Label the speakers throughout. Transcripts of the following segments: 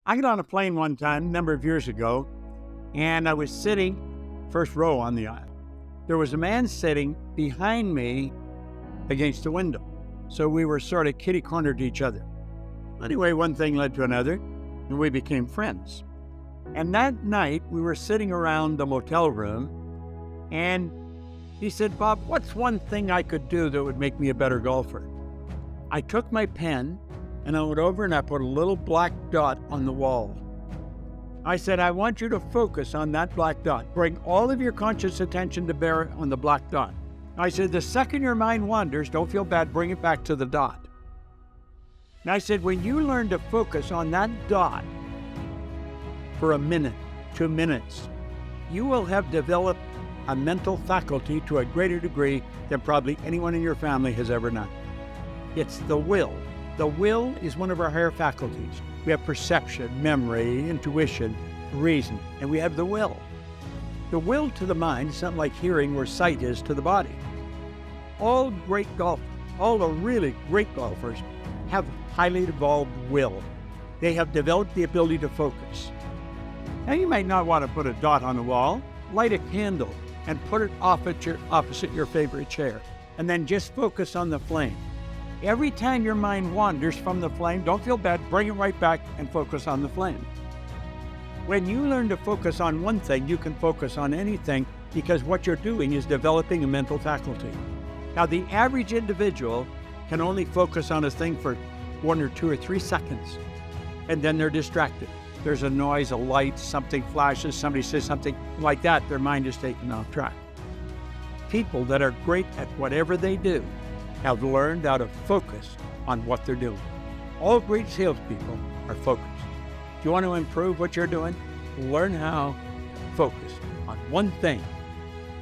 Speaker 1: I got on a plane one time, a number of years ago, and I was sitting first row on the aisle. There was a man sitting behind me against the window. So we were sort of kitty-cornered to each other. Anyway, one thing led to another, and we became friends. And that night, we were sitting around the motel room, and he said, "Bob, what's one thing I could do that would make me a better golfer?" I took my pen, and I went over and I put a little black dot on the wall. I said, "I want you to focus on that black dot. Bring all of your conscious attention to bear on the black dot." I said, "The second your mind wanders, don't feel bad, bring it back to the dot." And I said, when you learn to focus on that dot for a minute, 2 minutes, you will have developed a mental faculty to a greater degree than probably anyone in your family has ever done. It's the will. The will is one of our higher faculties. We have perception, memory, intuition, reason, and we have the will. The will to the mind is something like hearing where sight is to the body. All great golfers, all the really great golfers have highly evolved will. They have developed the ability to focus. Now you might not want to put a dot on the wall. Light a candle and put it opposite your favorite chair, and then just focus on the flame. Every time your mind wanders from the flame, don't feel bad, bring it right back and focus on the flame. When you learn to focus on one thing, you can focus on anything, because what you're doing is developing a mental faculty. Now, the average individual can only focus on a thing for 1 or 2 or 3 seconds, and then they're distracted. There's a noise, a light, something flashes, somebody says something like that, their mind is taken off track. People that are great at whatever they do have learned how to focus on what they're doing. All great salespeople are focused. If you want to improve what you're doing, learn how to focus on one thing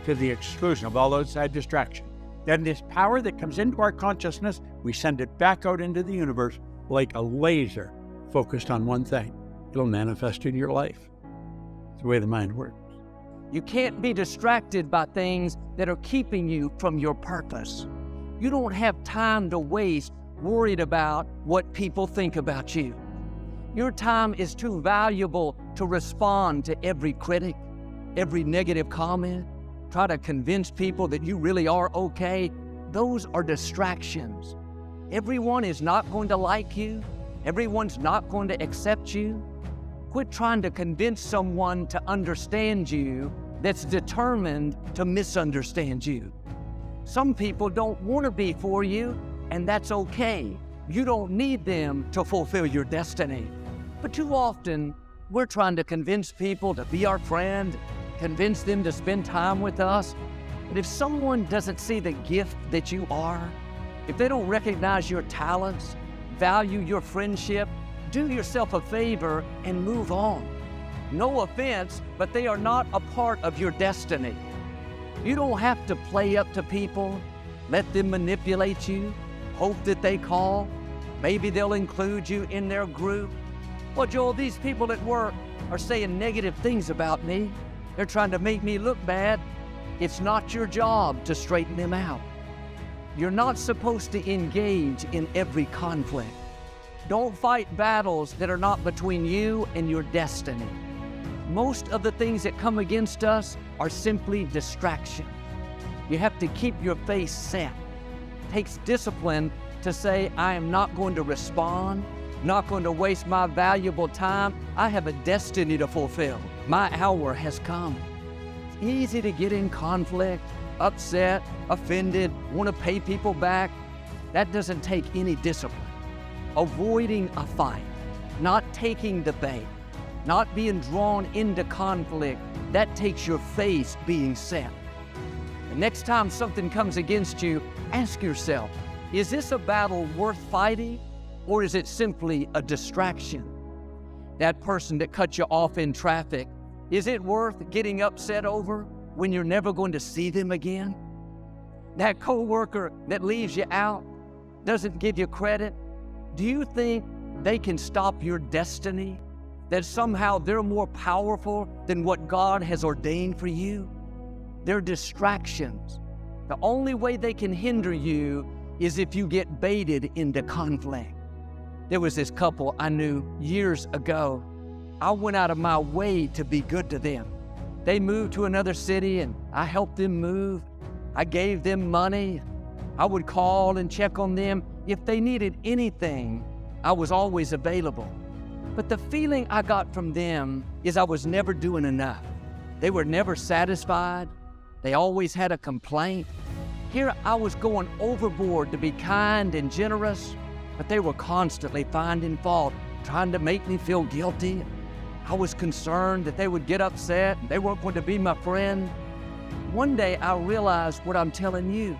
Speaker 1: to the exclusion of all outside distraction. Then this power that comes into our consciousness, we send it back out into the universe like a laser focused on one thing. It'll manifest in your life. It's the way the mind works.
Speaker 2: You can't be distracted by things that are keeping you from your purpose. You don't have time to waste worried about what people think about you. Your time is too valuable to respond to every critic, every negative comment, try to convince people that you really are okay. Those are distractions. Everyone is not going to like you. Everyone's not going to accept you. Quit trying to convince someone to understand you that's determined to misunderstand you. Some people don't want to be for you, and that's okay. You don't need them to fulfill your destiny. But too often, we're trying to convince people to be our friend, convince them to spend time with us. But if someone doesn't see the gift that you are, if they don't recognize your talents, value your friendship, do yourself a favor and move on. No offense, but they are not a part of your destiny. You don't have to play up to people, let them manipulate you, hope that they call. Maybe they'll include you in their group. Well, Joel, these people at work are saying negative things about me. They're trying to make me look bad. It's not your job to straighten them out. You're not supposed to engage in every conflict. Don't fight battles that are not between you and your destiny. Most of the things that come against us are simply distraction. You have to keep your face set. It takes discipline to say, I am not going to respond, not going to waste my valuable time. I have a destiny to fulfill. My hour has come. It's easy to get in conflict, upset, offended, want to pay people back. That doesn't take any discipline. Avoiding a fight, not taking the bait, not being drawn into conflict, that takes your face being set. The next time something comes against you, ask yourself, is this a battle worth fighting, or is it simply a distraction? That person that cut you off in traffic, is it worth getting upset over when you're never going to see them again? That coworker that leaves you out, doesn't give you credit, do you think they can stop your destiny? That somehow they're more powerful than what God has ordained for you? They're distractions. The only way they can hinder you is if you get baited into conflict. There was this couple I knew years ago. I went out of my way to be good to them. They moved to another city and I helped them move. I gave them money. I would call and check on them. If they needed anything, I was always available. But the feeling I got from them is I was never doing enough. They were never satisfied. They always had a complaint. Here I was going overboard to be kind and generous, but they were constantly finding fault, trying to make me feel guilty. I was concerned that they would get upset and they weren't going to be my friend. One day I realized what I'm telling you.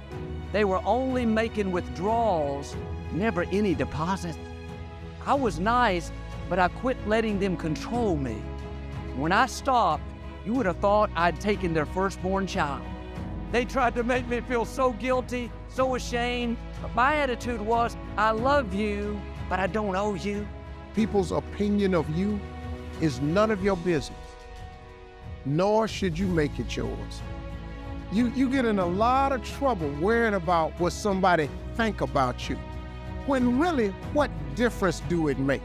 Speaker 2: They were only making withdrawals, never any deposits. I was nice, but I quit letting them control me. When I stopped, you would have thought I'd taken their firstborn child. They tried to make me feel so guilty, so ashamed, but my attitude was, I love you, but I don't owe you.
Speaker 3: People's opinion of you is none of your business, nor should you make it yours. You get in a lot of trouble worrying about what somebody think about you, when really, what difference do it make?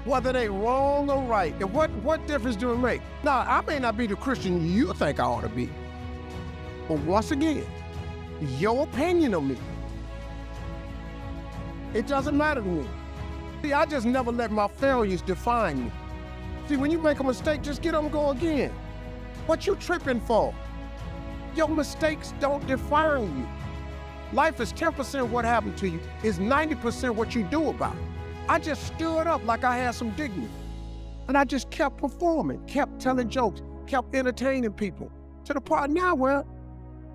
Speaker 3: Whether they wrong or right, and what difference do it make? Now, I may not be the Christian you think I ought to be, but once again, your opinion of me, it doesn't matter to me. See, I just never let my failures define me. See, when you make a mistake, just get up and go again. What you tripping for? Your mistakes don't define you. Life is 10% what happened to you, is 90% what you do about it. I just stood up like I had some dignity. And I just kept performing, kept telling jokes, kept entertaining people, to the point now where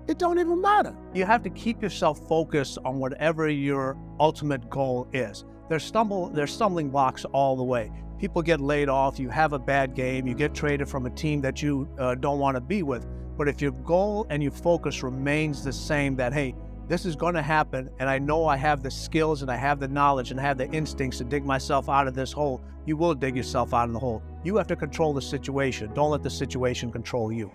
Speaker 3: it don't even matter.
Speaker 4: You have to keep yourself focused on whatever your ultimate goal is. There's stumbling blocks all the way. People get laid off, you have a bad game, you get traded from a team that you don't want to be with. But if your goal and your focus remains the same, that, hey, this is going to happen, and I know I have the skills and I have the knowledge and I have the instincts to dig myself out of this hole, you will dig yourself out of the hole. You have to control the situation. Don't let the situation control you.